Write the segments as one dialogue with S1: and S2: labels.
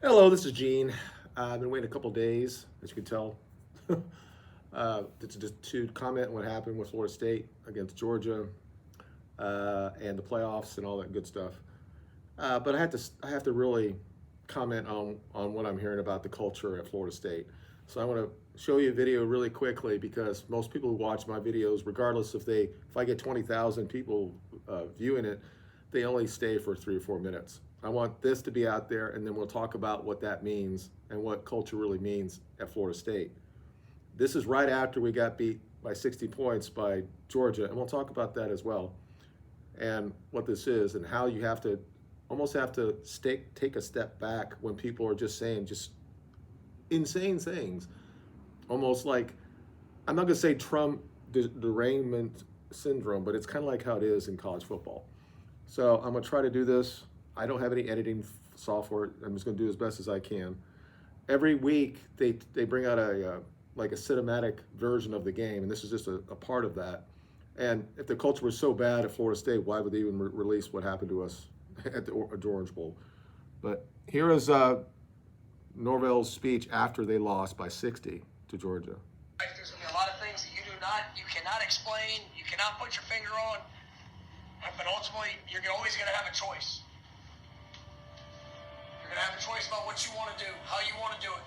S1: Hello, this is Gene. I've been waiting a couple days, as you can tell, to comment on what happened with Florida State against Georgia and the playoffs and all that good stuff. But I have to really comment on what I'm hearing about the culture at Florida State. So I want to show you a video really quickly because most people who watch my videos, regardless if I get 20,000 people viewing it, they only stay for 3 or 4 minutes. I want this to be out there, and then we'll talk about what that means and what culture really means at Florida State. This is right after we got beat by 60 points by Georgia, and we'll talk about that as well, and what this is, and how you almost have to take a step back when people are just saying just insane things, almost like, I'm not going to say Trump derangement syndrome, but it's kind of like how it is in college football. So I'm going to try to do this. I don't have any editing software. I'm just going to do as best as I can. Every week they bring out a like a cinematic version of the game, and this is just a part of that. And if the culture was so bad at Florida State, why would they even release what happened to us at the Orange Bowl? But here is Norvell's speech after they lost by 60 to Georgia.
S2: There's going to be a lot of things that you cannot explain, you cannot put your finger on, but ultimately, you're always going to have a choice. You're going to have a choice about what you want to do, how you want to do it,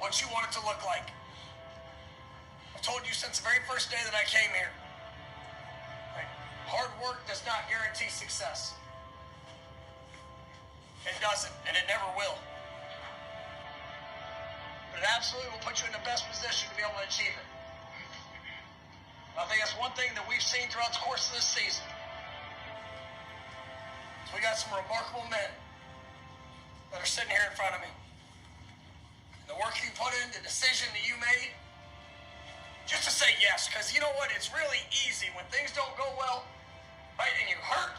S2: what you want it to look like. I've told you since the very first day that I came here, right, hard work does not guarantee success. It doesn't, and it never will. But it absolutely will put you in the best position to be able to achieve it. I think that's one thing that we've seen throughout the course of this season. So we got some remarkable men that are sitting here in front of me. The work you put in, the decision that you made, just to say yes, because you know what? It's really easy when things don't go well, right? And you're hurt,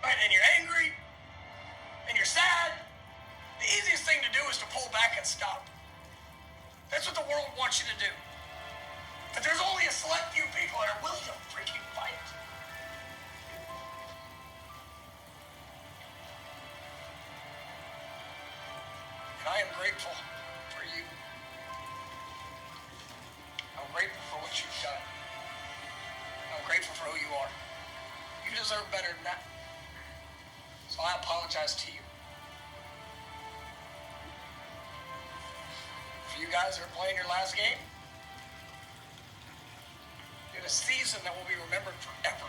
S2: right? And you're angry, and you're sad. The easiest thing to do is to pull back and stop. That's what the world wants you to do. But there's only a select few people that are willing to freaking fight. And I am grateful for you. I'm grateful for what you've done. I'm grateful for who you are. You deserve better than that. So I apologize to you. For you guys that are playing your last game, in a season that will be remembered forever.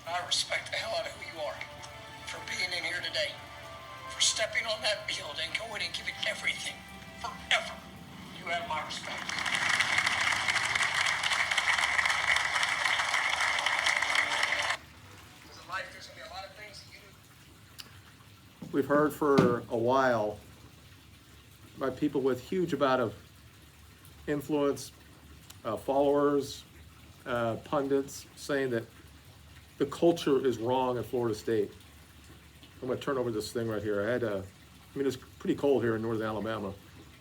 S2: I respect the hell out of who you are for being in here today, for stepping on that field and going and giving everything forever. You have my respect. Because in life, there's going to be a lot of things that you do.
S1: We've heard for a while by people with huge amount of influence, followers, pundits, saying that the culture is wrong at Florida State. I'm going to turn over this thing right here. It's pretty cold here in northern Alabama,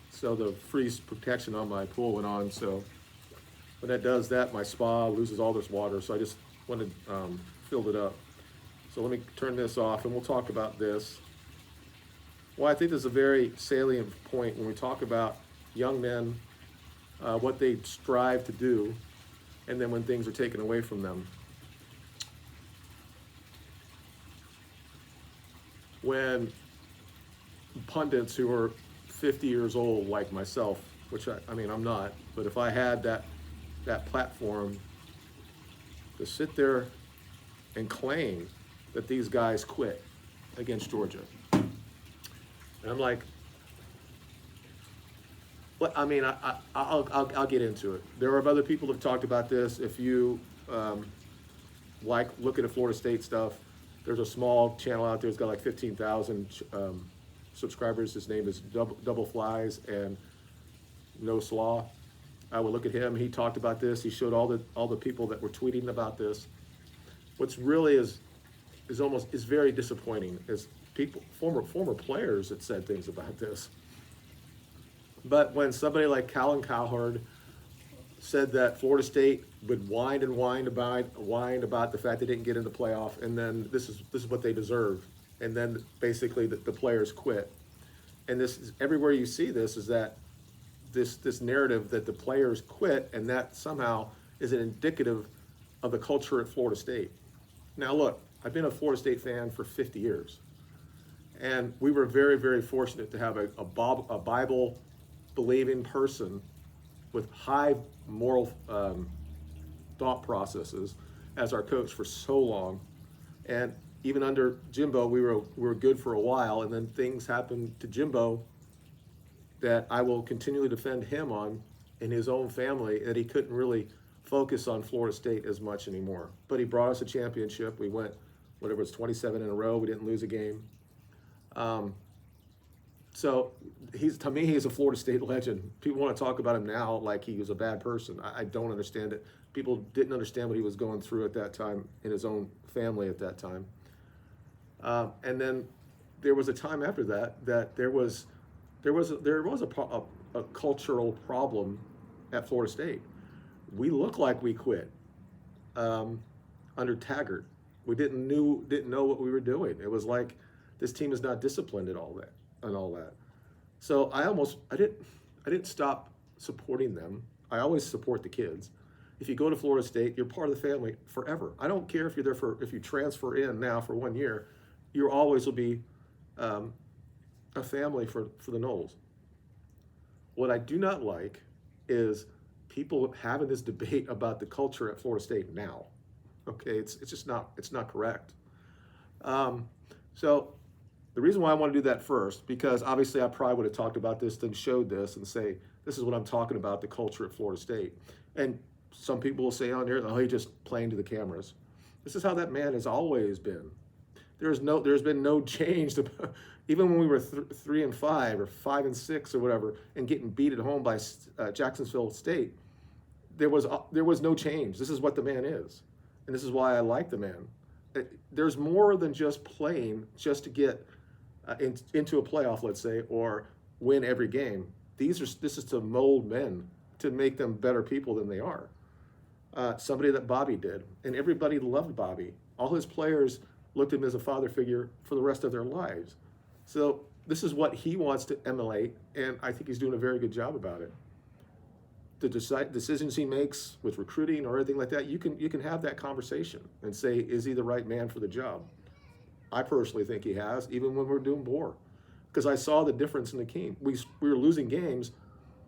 S1: so the freeze protection on my pool went on. So when that does that, my spa loses all this water. So I just wanted filled it up. So let me turn this off, and we'll talk about this. Well, I think this is a very salient point when we talk about young men, what they strive to do, and then when things are taken away from them. When pundits who are 50 years old like myself, which I'm not, but if I had that platform to sit there and claim that these guys quit against Georgia, and I'm like, I'll get into it. There are other people who've talked about this. If you like looking at Florida State stuff, there's a small channel out there. It's got like 15,000 subscribers. His name is Double Flies and No Slaw. I would look at him. He talked about this. He showed all the people that were tweeting about this. What's really is very disappointing is people, former players that said things about this. But when somebody like Colin Cowherd said that Florida State would whine about the fact they didn't get in the playoff, and then this is what they deserve, and then basically the players quit. And this is, everywhere you see this is that this narrative that the players quit, and that somehow is an indicative of the culture at Florida State. Now look, I've been a Florida State fan for 50 years, and we were very, very fortunate to have a Bible believing person with high moral thought processes as our coach for so long. And even under Jimbo, we were good for a while, and then things happened to Jimbo that I will continually defend him on in his own family, that he couldn't really focus on Florida State as much anymore. But he brought us a championship. We went, whatever it was, 27 in a row. We didn't lose a game. So to me, he's a Florida State legend. People want to talk about him now like he was a bad person. I don't understand it. People didn't understand what he was going through at that time in his own family at that time. And then there was a time after that there was a cultural problem at Florida State. We looked like we quit under Taggart. We didn't know what we were doing. It was like, this team is not disciplined at all that. So I didn't stop supporting them. I always support the kids. If you go to Florida State, you're part of the family forever. I don't care if you're there if you transfer in now for 1 year, you always will be a family for the Noles. What I do not like is people having this debate about the culture at Florida State now. Okay, it's just not correct. So the reason why I want to do that first, because obviously I probably would have talked about this, then showed this and say, this is what I'm talking about, the culture at Florida State. And some people will say on there, oh, he's just playing to the cameras. This is how that man has always been. There's been no change. Even when we were 3-5 or 5-6 or whatever, and getting beat at home by Jacksonville State, there was no change. This is what the man is, and this is why I like the man. There's more than just playing just to get into a playoff, let's say, or win every game. This is to mold men, to make them better people than they are. Somebody that Bobby did, and everybody loved Bobby. All his players looked at him as a father figure for the rest of their lives. So this is what he wants to emulate, and I think he's doing a very good job about it. The decisions he makes with recruiting or anything like that, you can have that conversation and say, is he the right man for the job? I personally think he has, even when we're doing Bohr, because I saw the difference in the team. We were losing games,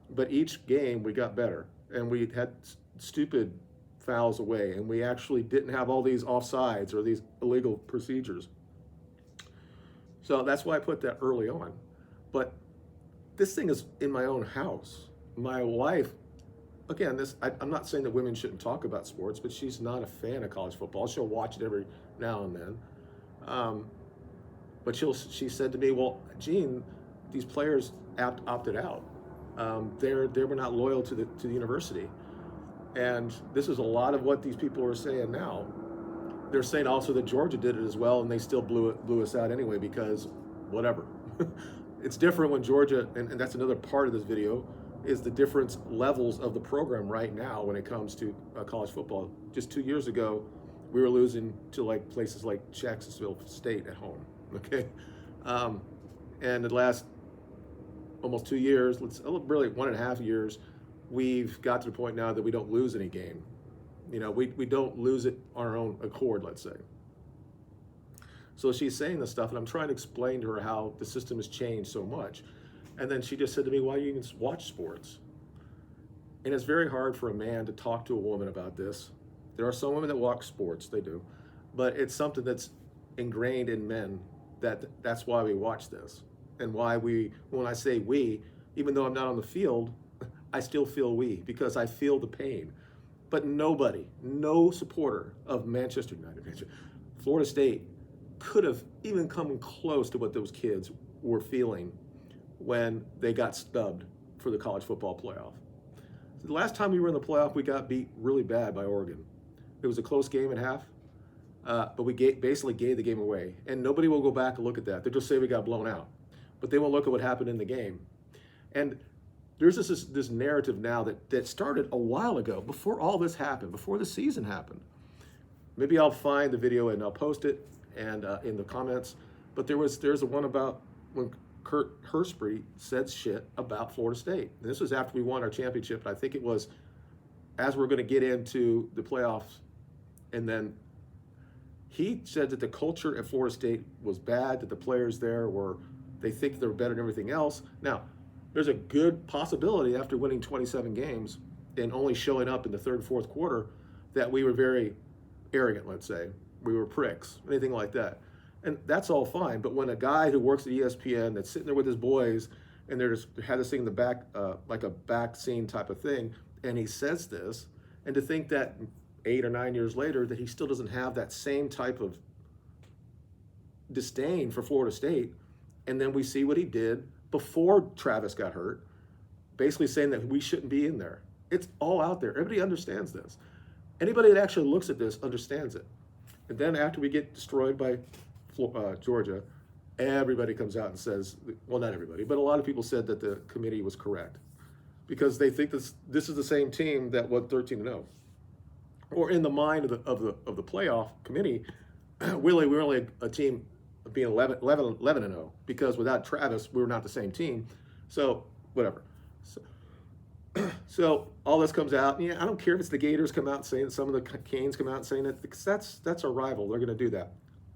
S1: but each game we got better, and we had stupid fouls away, and we actually didn't have all these offsides or these illegal procedures. So that's why I put that early on. But this thing is in my own house. My wife, again, I'm not saying that women shouldn't talk about sports, but she's not a fan of college football. She'll watch it every now and then. But she said to me, well, Gene, these players opted out. They were not loyal to the university. And this is a lot of what these people are saying now. They're saying also that Georgia did it as well, and they still blew us out anyway, because whatever. It's different when Georgia, and that's another part of this video, is the different levels of the program right now when it comes to college football. Just 2 years ago, we were losing to like places like Jacksonville State at home, okay? And the last almost 2 years, really 1.5 years, we've got to the point now that we don't lose any game. You know, we don't lose it on our own accord, let's say. So she's saying this stuff, and I'm trying to explain to her how the system has changed so much. And then she just said to me, why do you even watch sports? And it's very hard for a man to talk to a woman about this. There are some women that watch sports, they do. But it's something that's ingrained in men, that's why we watch this. And why when I say we, even though I'm not on the field, I still feel we, because I feel the pain. But no supporter of Manchester United, Florida State, could have even come close to what those kids were feeling when they got stubbed for the college football playoff. The last time we were in the playoff, we got beat really bad by Oregon. It was a close game at half, but we basically gave the game away. And nobody will go back and look at that. They'll just say we got blown out. But they won't look at what happened in the game. And there's this narrative now that started a while ago, before all this happened, before the season happened. Maybe I'll find the video and I'll post it and in the comments. But there's a one about when Kurt Hurspry said shit about Florida State. And this was after we won our championship. And I think it was as we're going to get into the playoffs. And then he said that the culture at Florida State was bad, that the players there they think they're better than everything else. Now, there's a good possibility after winning 27 games and only showing up in the third and fourth quarter that we were very arrogant, let's say. We were pricks, anything like that. And that's all fine. But when a guy who works at ESPN that's sitting there with his boys and they had this thing in the back, like a back scene type of thing, and he says this, and to think that 8 or 9 years later that he still doesn't have that same type of disdain for Florida State, and then we see what he did before Travis got hurt, basically saying that we shouldn't be in there. It's all out there. Everybody understands this. Anybody that actually looks at this understands it. And then after we get destroyed by Georgia, everybody comes out and says, well, not everybody, but a lot of people said that the committee was correct because they think this is the same team that won 13-0. Or in the mind of the playoff committee, really, we're only a team being 11-0 because without Travis, we were not the same team. So whatever. So all this comes out. Yeah, I don't care if it's the Gators come out saying it, some of the Canes come out saying it, because that's our rival. They're going to do that.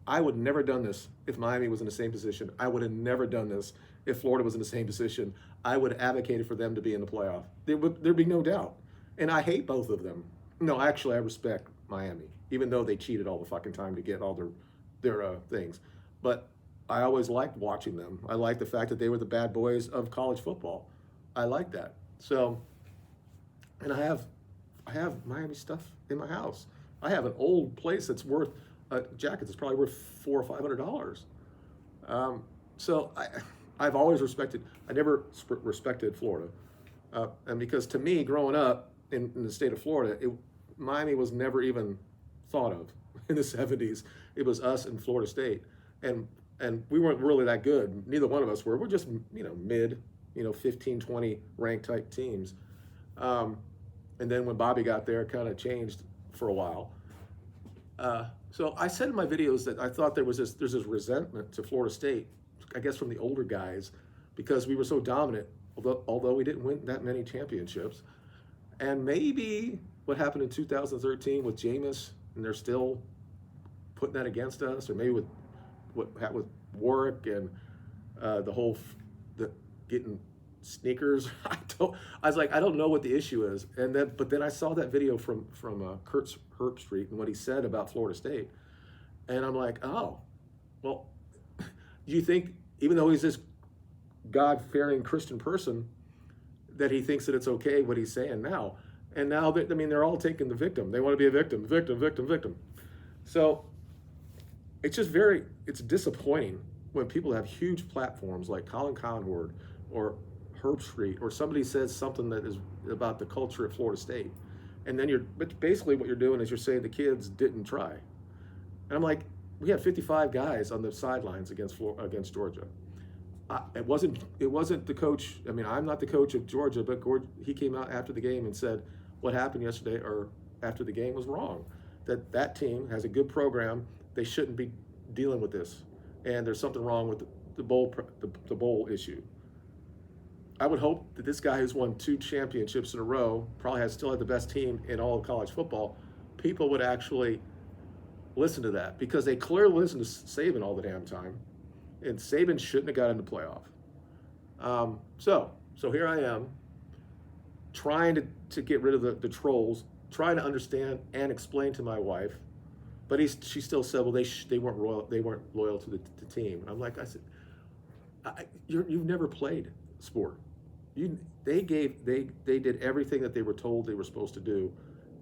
S1: I would never have done this if Miami was in the same position. I would have never done this if Florida was in the same position. I would have advocated for them to be in the playoff. There'd be no doubt. And I hate both of them. No, actually, I respect Miami, even though they cheated all the fucking time to get all their things. But I always liked watching them. I liked the fact that they were the bad boys of college football. I like that. So, and I have Miami stuff in my house. I have an old place that's worth jackets. It's probably worth $400 or $500. So I've always respected. I never respected Florida, and because to me, growing up in the state of Florida, Miami was never even thought of in the 70s. It was us and Florida State, and we weren't really that good. Neither one of us were. We're just mid, 15, 20 ranked type teams. And then when Bobby got there, it kind of changed for a while. So I said in my videos that I thought there's this resentment to Florida State, I guess from the older guys, because we were so dominant, although we didn't win that many championships. And maybe what happened in 2013 with Jameis, and they're still putting that against us, or maybe with what happened with Warwick and the getting sneakers. I was like, I don't know what the issue is. But then I saw that video from Kurt Herbstreit and what he said about Florida State, and I'm like, oh, well, do you think even though he's this God-fearing Christian person, that he thinks that it's okay what he's saying now? And now they're all taking the victim. They want to be a victim. So it's just it's disappointing when people have huge platforms like Colin Cowherd or Herbstreit, or somebody says something that is about the culture at Florida State, and then but basically what you're doing is you're saying the kids didn't try. And I'm like, we had 55 guys on the sidelines against Georgia. It wasn't the coach. I mean, I'm not the coach of Georgia, but he came out after the game and said what happened yesterday or after the game was wrong. That team has a good program. They shouldn't be dealing with this, and there's something wrong with the bowl issue. I would hope that this guy who's won 2 championships in a row, probably still had the best team in all of college football, people would actually listen to that, because they clearly listen to Saban all the damn time, and Saban shouldn't have got in the playoff. So here I am, trying to get rid of the trolls, trying to understand and explain to my wife, but she still said, well, they weren't loyal to the team. And I'm like, I said, you've never played sport. They did everything that they were told they were supposed to do,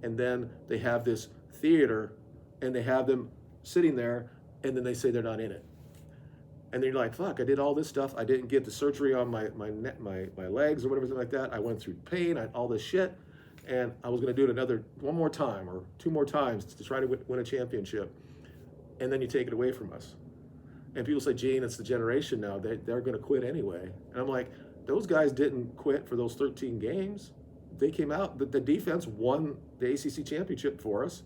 S1: and then they have this theater, and they have them sitting there, and then they say they're not in it. And then you're like, fuck, I did all this stuff. I didn't get the surgery on my legs or whatever like that. I went through pain, all this shit, and I was going to do it one more time or 2 more times to try to win a championship. And then you take it away from us. And people say, Gene, it's the generation now. They're going to quit anyway. And I'm like, those guys didn't quit for those 13 games. They came out. The defense won the ACC championship for us.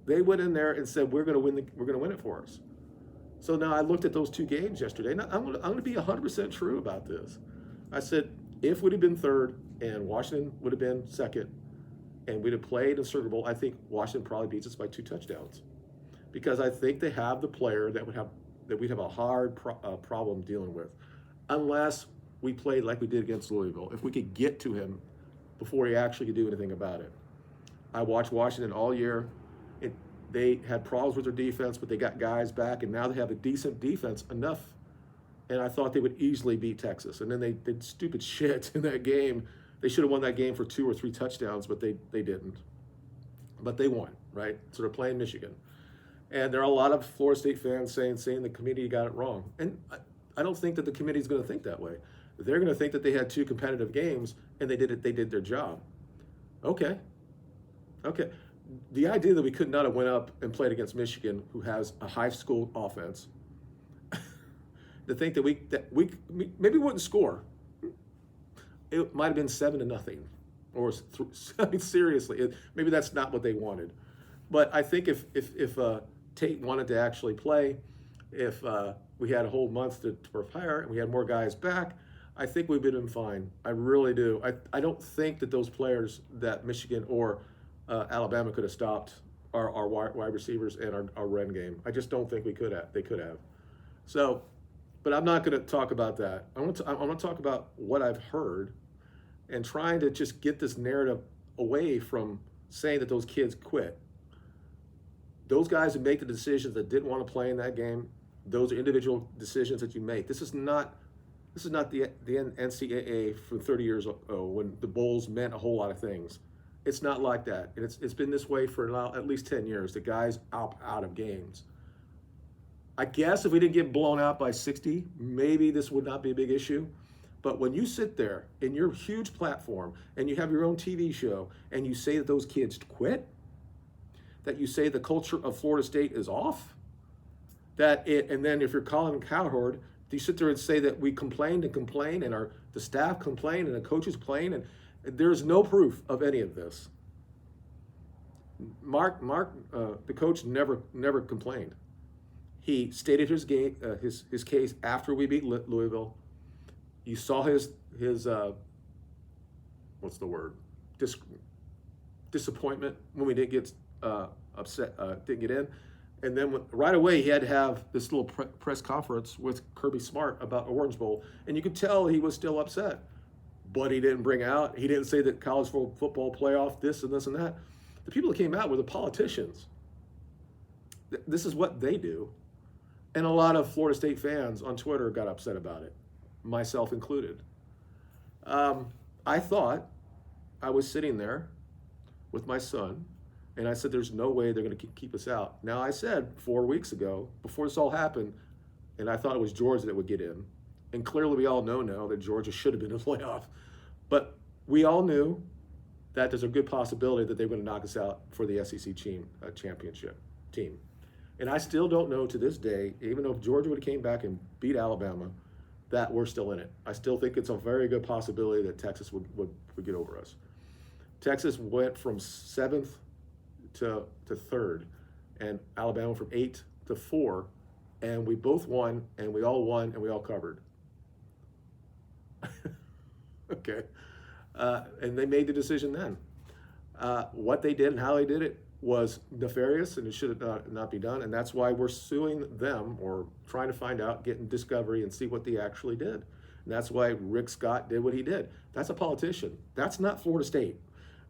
S1: They went in there and said, "We're going to win. We're going to win it for us." So now I looked at those 2 games yesterday, and I'm going to be 100% true about this. I said, if we'd have been third and Washington would have been second, and we'd have played in Sugar Bowl, I think Washington probably beats us by 2 touchdowns, because I think they have the player that we'd have a hard problem dealing with, unless we played like we did against Louisville. If we could get to him before he actually could do anything about it. I watched Washington all year. They had problems with their defense, but they got guys back, and now they have a decent defense enough. And I thought they would easily beat Texas. And then they did stupid shit in that game. They should have won that game for 2 or 3 touchdowns, but they didn't. But they won, right? So they're playing Michigan. And there are a lot of Florida State fans saying the committee got it wrong. And I don't think that the committee is going to think that way. They're going to think that they had 2 competitive games and they did their job. Okay. The idea that we could not have went up and played against Michigan, who has a high school offense, to think that we maybe wouldn't score. It might have been 7-0, or I mean, seriously, maybe that's not what they wanted. But I think if Tate wanted to actually play, if we had a whole month to prepare and we had more guys back, I think we'd been fine. I really do. I don't think that those players that Michigan or Alabama could have stopped our wide receivers and our run game. I just don't think they could have. So, but I'm not going to talk about that. I want to talk about what I've heard, and trying to just get this narrative away from saying that those kids quit. Those guys who make the decisions that didn't want to play in that game, those are individual decisions that you make. This is not the NCAA from 30 years ago when the bowls meant a whole lot of things. It's not like that. And it's been this way for at least 10 years. The guys out of games. I guess if we didn't get blown out by 60, maybe this would not be a big issue. But when you sit there in your huge platform and you have your own TV show and you say that those kids quit, that you say the culture of Florida State is off, and then if you're Colin Cowherd, you sit there and say that we complained and the staff complained and the coaches complained, and there's no proof of any of this. Mark, the coach never complained. He stated his case after we beat Louisville. You saw his what's the word? Disappointment when we didn't get didn't get in. And then right away, he had to have this little press conference with Kirby Smart about Orange Bowl. And you could tell he was still upset. But he didn't he didn't say that college football playoff, this and this and that. The people that came out were the politicians. This is what they do. And a lot of Florida State fans on Twitter got upset about it, myself included. I thought I was sitting there with my son, and I said, there's no way they're going to keep us out. Now, I said 4 weeks ago, before this all happened, and I thought it was Georgia that would get in. And clearly we all know now that Georgia should have been in the playoff. But we all knew that there's a good possibility that they were going to knock us out for the SEC championship team. And I still don't know to this day, even though if Georgia would have came back and beat Alabama, that we're still in it. I still think it's a very good possibility that Texas would get over us. Texas went from 7th to 3rd, and Alabama from 8 to 4, and we both won, and we all won, and we all covered. Okay. And they made the decision then. What they did and how they did it was nefarious, and it should not be done, and that's why we're suing them, or trying to find out, getting discovery, and see what they actually did. And that's why Rick Scott did what he did. That's a politician. That's not Florida State.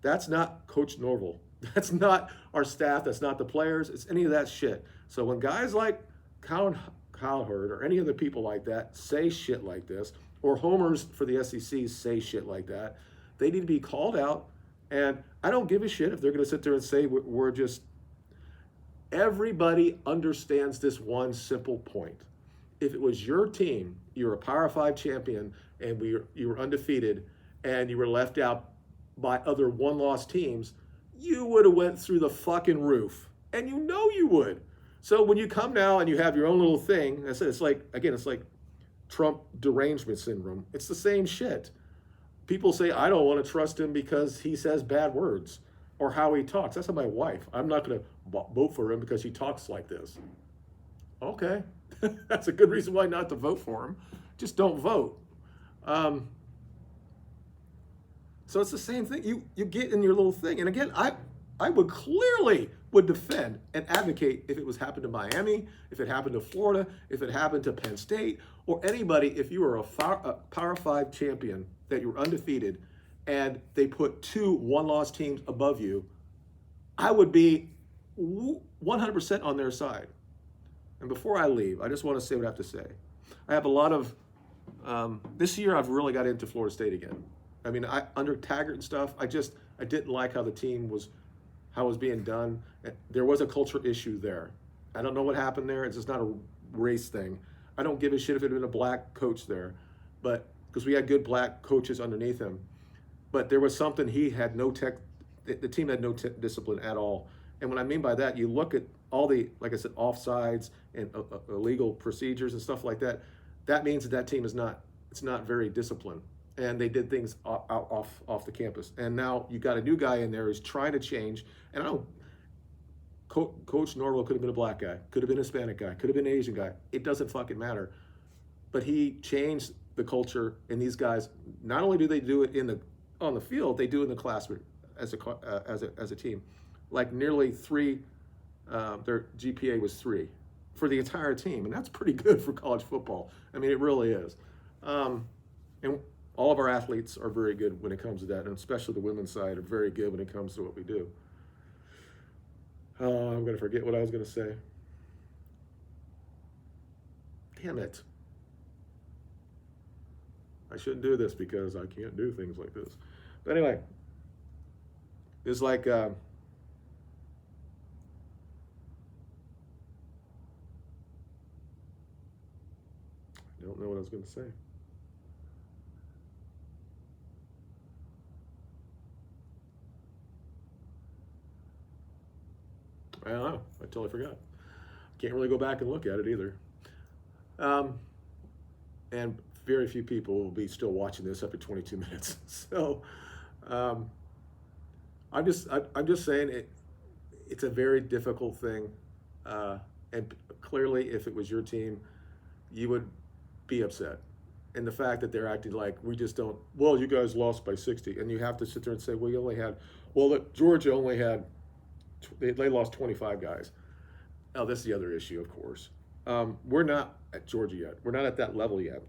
S1: That's not Coach Norvell. That's not our staff. That's not the players. It's any of that shit. So when guys like Colin Cowherd or any other people like that say shit like this, or homers for the SEC say shit like that, they need to be called out. And I don't give a shit if they're going to sit there and say we're just... Everybody understands this one simple point. If it was your team, you were a Power 5 champion, and you were undefeated, and you were left out by other one-loss teams, you would have went through the fucking roof. And you would. So when you come now and you have your own little thing, it's like Trump derangement syndrome. It's the same shit. People say, I don't want to trust him because he says bad words or how he talks. That's not my wife. I'm not going to vote for him because he talks like this. Okay, that's a good reason why not to vote for him. Just don't vote. So it's the same thing. You get in your little thing. And again, I would clearly defend and advocate if it was happened to Miami, if it happened to Florida, if it happened to Penn State, or anybody. If you were a Power 5 champion, that you were undefeated, and they put 2 one-loss teams above you, I would be 100% on their side. And before I leave, I just want to say what I have to say. I have a lot of, this year I've really got into Florida State again. I mean, under Taggart and stuff, I didn't like how the team was, how it was being done. There was a culture issue there. I don't know what happened there. It's just not a race thing. I don't give a shit if it had been a black coach there, but because we had good black coaches underneath him. But there was something, he had no the team had no discipline at all. And what I mean by that, you look at all the, like I said, offsides and illegal procedures and stuff like that. That means that team is not, it's not very disciplined. And they did things off the campus. And now you got a new guy in there who's trying to change. And I don't, Coach Norvell could have been a black guy, could have been a Hispanic guy, could have been an Asian guy. It doesn't fucking matter. But he changed the culture, and these guys, not only do they do it on the field, they do it in the classroom as a team. Like nearly 3, their GPA was 3 for the entire team, and that's pretty good for college football. I mean, it really is. And all of our athletes are very good when it comes to that, and especially the women's side are very good when it comes to what we do. I'm going to forget what I was going to say. Damn it. I shouldn't do this because I can't do things like this. But anyway, it's like, I don't know what I was going to say. I don't know. I totally forgot. Can't really go back and look at it either. And very few people will be still watching this after 22 minutes. So I'm just saying it's a very difficult thing. And clearly, if it was your team, you would be upset. And the fact that they're acting like we just don't, well, you guys lost by 60. And you have to sit there and say, well, you only had, well, Georgia only had, they lost 25 guys. Oh, that's the other issue, of course. We're not at Georgia yet. We're not at that level yet.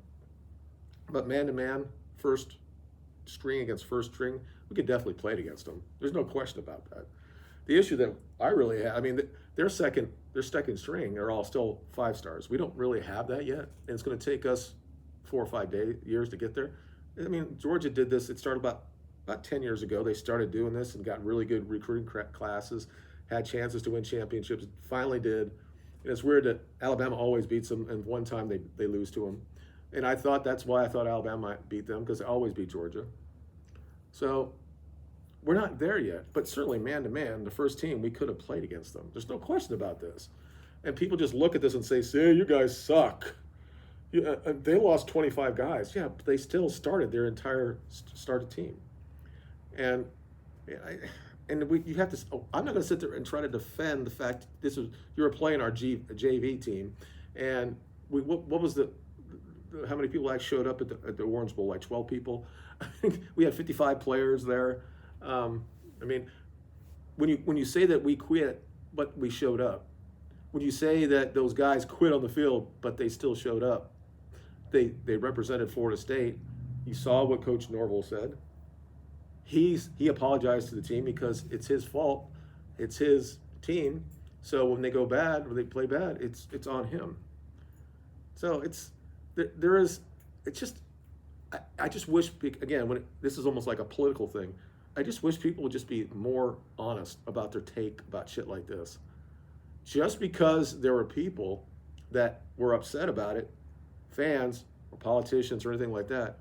S1: But man-to-man, first string against first string, we could definitely play it against them. There's no question about that. The issue that I really have, I mean, their second string are all still 5 stars. We don't really have that yet, and it's going to take us 4 or 5 years to get there. I mean, Georgia did this. It started about 10 years ago. They started doing this and got really good recruiting classes, had chances to win championships, finally did. And it's weird that Alabama always beats them, and one time they lose to them. And that's why I thought Alabama might beat them, because they always beat Georgia. So we're not there yet, but certainly man-to-man, the first team, we could have played against them. There's no question about this. And people just look at this and say, see, you guys suck. They lost 25 guys. Yeah, but they still started their entire started team. And you have to. I'm not going to sit there and try to defend the fact you were playing our JV team, and what was how many people actually showed up at the Orange Bowl? Like 12 people. I think we had 55 players there. I mean, when you say that we quit, but we showed up. When you say that those guys quit on the field, but they still showed up, they represented Florida State. You saw what Coach Norvell said. He apologized to the team because it's his fault. It's his team. So when they go bad or they play bad, it's on him. So I just wish, again, this is almost like a political thing. I just wish people would just be more honest about their take about shit like this. Just because there were people that were upset about it, fans or politicians or anything like that,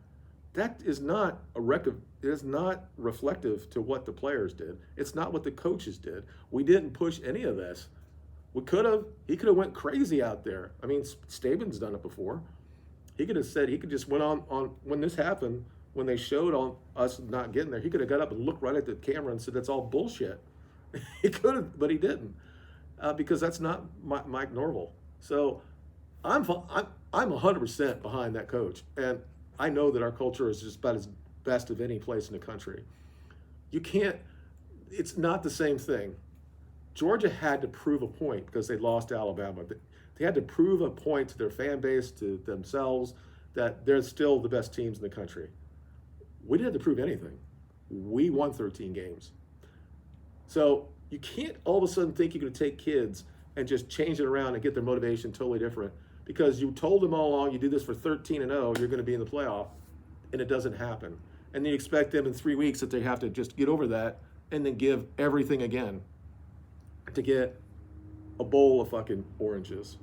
S1: that is not a record. It is not reflective to what the players did. It's not what the coaches did. We didn't push any of this. He could have went crazy out there. I mean, Staben's done it before. He could have said, he could just went on when this happened, when they showed on us not getting there, he could have got up and looked right at the camera and said, that's all bullshit. He could have, but he didn't, because that's not Mike Norvell. So I'm 100% behind that coach. And I know that our culture is just about as best of any place in the country. You can't, it's not the same thing. Georgia had to prove a point because they lost to Alabama. They had to prove a point to their fan base, to themselves, that they're still the best teams in the country. We didn't have to prove anything. We won 13 games. So you can't all of a sudden think you're going to take kids and just change it around and get their motivation totally different because you told them all along you do this for 13-0, you're going to be in the playoff, and it doesn't happen. And then you expect them in 3 weeks that they have to just get over that and then give everything again to get a bowl of fucking oranges.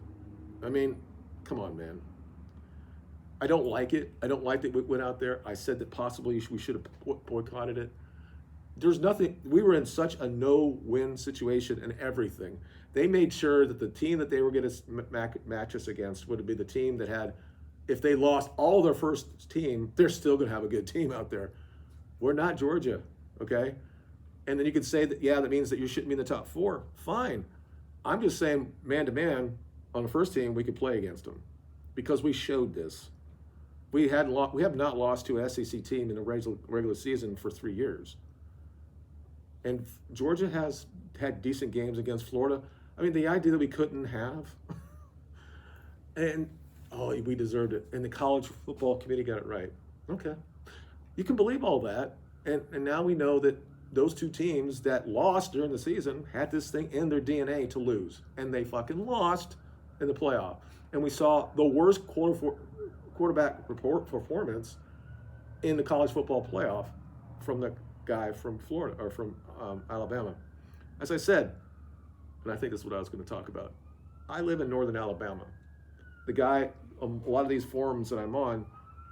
S1: I mean, come on, man. I don't like it. I don't like that we went out there. I said that possibly we should have boycotted it. There's nothing. We were in such a no-win situation and everything. They made sure that the team that they were going to match us against would be the team that had, if they lost all their first team, they're still going to have a good team out there. We're not Georgia, okay? And then you could say that, yeah, that means that you shouldn't be in the top 4. Fine. I'm just saying, man-to-man, on the first team, we could play against them because we showed this. We have not lost to an SEC team in the regular season for 3 years. And Georgia has had decent games against Florida. I mean, the idea that we couldn't have, and we deserved it. And the college football committee got it right. Okay. You can believe all that. And now we know that those two teams that lost during the season had this thing in their DNA to lose. And they fucking lost in the playoff. And we saw the worst quarterback performance in the college football playoff from the guy from Florida or from Alabama. As I said, and I think that's what I was going to talk about, I live in northern Alabama. The guy, a lot of these forums that I'm on,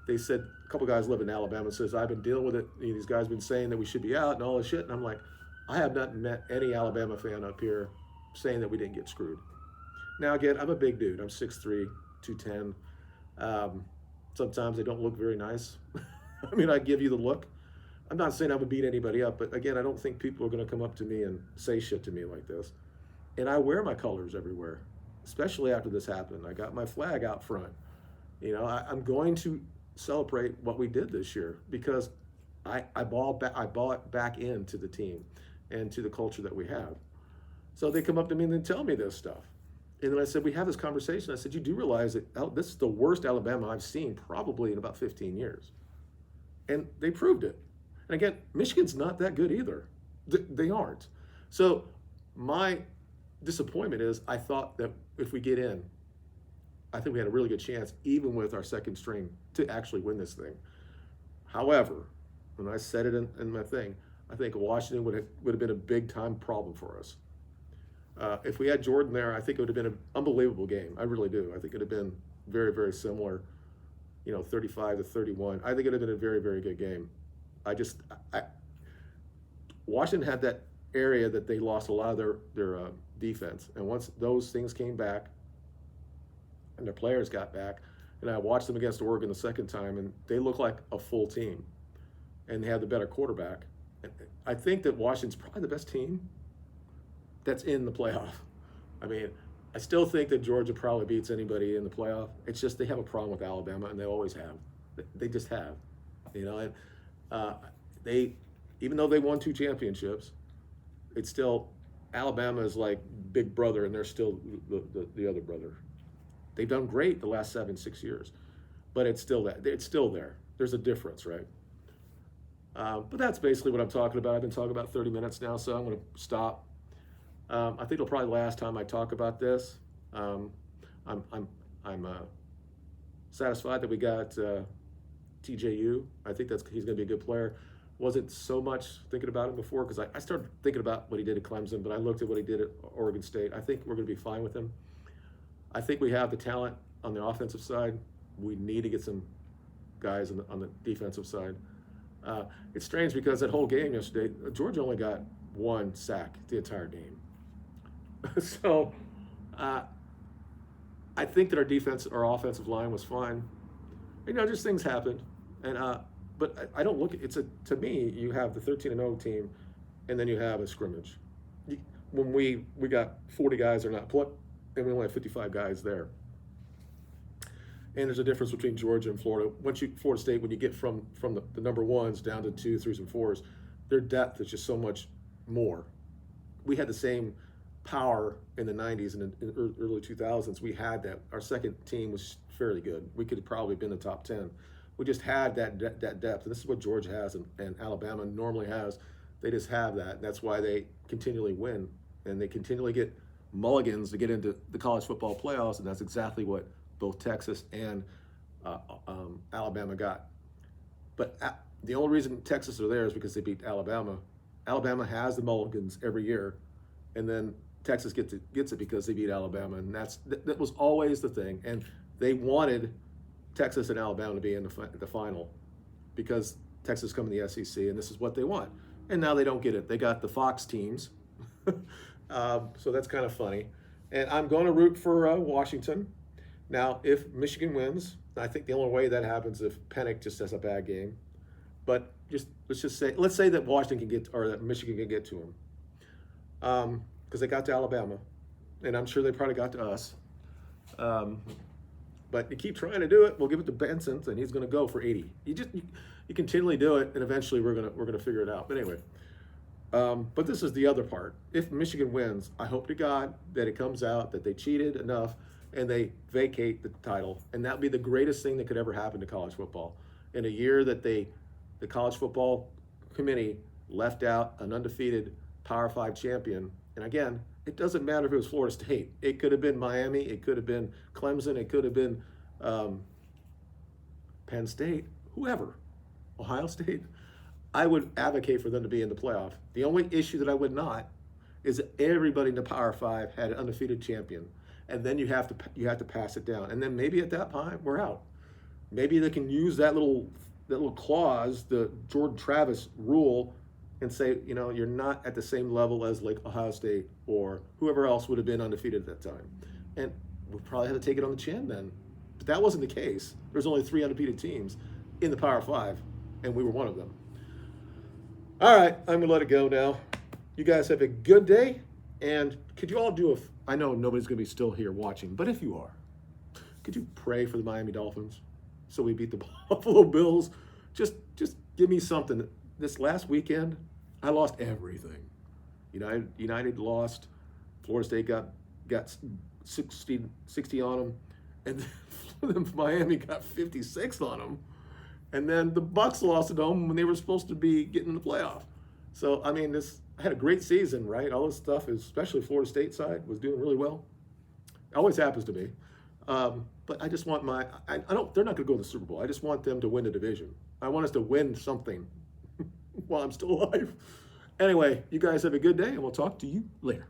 S1: they said, a couple guys live in Alabama, says, I've been dealing with it. These guys have been saying that we should be out and all this shit. And I'm like, I have not met any Alabama fan up here saying that we didn't get screwed. Now, again, I'm a big dude. I'm 6'3", 210. Sometimes they don't look very nice. I mean, I give you the look. I'm not saying I would beat anybody up, but again, I don't think people are going to come up to me and say shit to me like this. And I wear my colors everywhere, especially after this happened. I got my flag out front. You know, I'm going to celebrate what we did this year because I bought back into the team and to the culture that we have. So they come up to me and they tell me this stuff. And then I said, we have this conversation. I said, you do realize that this is the worst Alabama I've seen probably in about 15 years. And they proved it. And again, Michigan's not that good either. They aren't. So my disappointment is I thought that if we get in, I think we had a really good chance, even with our second string, to actually win this thing. However, when I said it in my thing, I think Washington would have been a big-time problem for us. If we had Jordan there, I think it would have been an unbelievable game. I really do. I think it would have been very, very similar, 35-31. I think it would have been a very, very good game. Washington had that area that they lost a lot of their defense. And once those things came back and their players got back, and I watched them against Oregon the second time, and they look like a full team. And they had the better quarterback. I think that Washington's probably the best team that's in the playoff. I mean, I still think that Georgia probably beats anybody in the playoff. It's just they have a problem with Alabama, and they always have. They just have, And they, even though they won 2 championships, it's still Alabama is like big brother, and they're still the other brother. They've done great the last 7-6 years, but it's still there. There's a difference, right? But that's basically what I'm talking about. I've been talking about 30 minutes now, so I'm going to stop. I think it'll probably be the last time I talk about this. I'm satisfied that we got TJU. I think he's going to be a good player. Wasn't so much thinking about him before because I started thinking about what he did at Clemson, but I looked at what he did at Oregon State. I think we're going to be fine with him. I think we have the talent on the offensive side. We need to get some guys on the defensive side. It's strange because that whole game yesterday, Georgia only got 1 sack the entire game. So I think that our offensive line was fine. Just things happen, and but I don't look. To me, you have the 13-0 team, and then you have a scrimmage. When we got 40 guys are not put, and we only have 55 guys there. And there's a difference between Georgia and Florida. Florida State, when you get from the number ones down to 2s, 3s, and 4s, their depth is just so much more. We had the same power in the 90s and in early 2000s. We had that. Our second team was fairly good. We could have probably been in the top 10. We just had that depth. And this is what Georgia has and Alabama normally has. They just have that. And that's why they continually win. And they continually get mulligans to get into the college football playoffs. And that's exactly what both Texas and Alabama got. But the only reason Texas are there is because they beat Alabama. Alabama has the mulligans every year, and then Texas gets it because they beat Alabama, and that was always the thing. And they wanted Texas and Alabama to be in the final because Texas come in the SEC, and this is what they want. And now they don't get it. They got the Fox teams, so that's kind of funny. And I'm going to root for Washington. Now, if Michigan wins, I think the only way that happens if Pennick just has a bad game. But let's say that Washington can that Michigan can get to them, because they got to Alabama, and I'm sure they probably got to us. But you keep trying to do it, we'll give it to Benson, and he's going to go for 80. You continually do it, and eventually we're gonna figure it out. But anyway, but this is the other part. If Michigan wins, I hope to God that it comes out that they cheated enough and they vacate the title, and that would be the greatest thing that could ever happen to college football. In a year that the College Football Committee left out an undefeated Power 5 champion, and again, it doesn't matter if it was Florida State. It could have been Miami. It could have been Clemson. It could have been Penn State, whoever, Ohio State. I would advocate for them to be in the playoff. The only issue that I would not is that everybody in the Power 5 had an undefeated champion. And then you have to pass it down. And then maybe at that time, we're out. Maybe they can use that little clause, the Jordan Travis rule, and say, you're not at the same level as like Ohio State or whoever else would have been undefeated at that time. And we probably had to take it on the chin then. But that wasn't the case. There's only 3 undefeated teams in the Power 5, and we were one of them. All right, I'm going to let it go now. You guys have a good day. And could you all I know nobody's going to be still here watching, but if you are, could you pray for the Miami Dolphins so we beat the Buffalo Bills? Just give me something. This last weekend, I lost everything. United lost. Florida State got 60 on them, and then Miami got 56 on them. And then the Bucks lost at home when they were supposed to be getting in the playoff. So, I had a great season, right? All this stuff, especially Florida State side, was doing really well. It always happens to me. But I just want they're not going to go to the Super Bowl. I just want them to win the division. I want us to win something while I'm still alive. Anyway, you guys have a good day, and we'll talk to you later.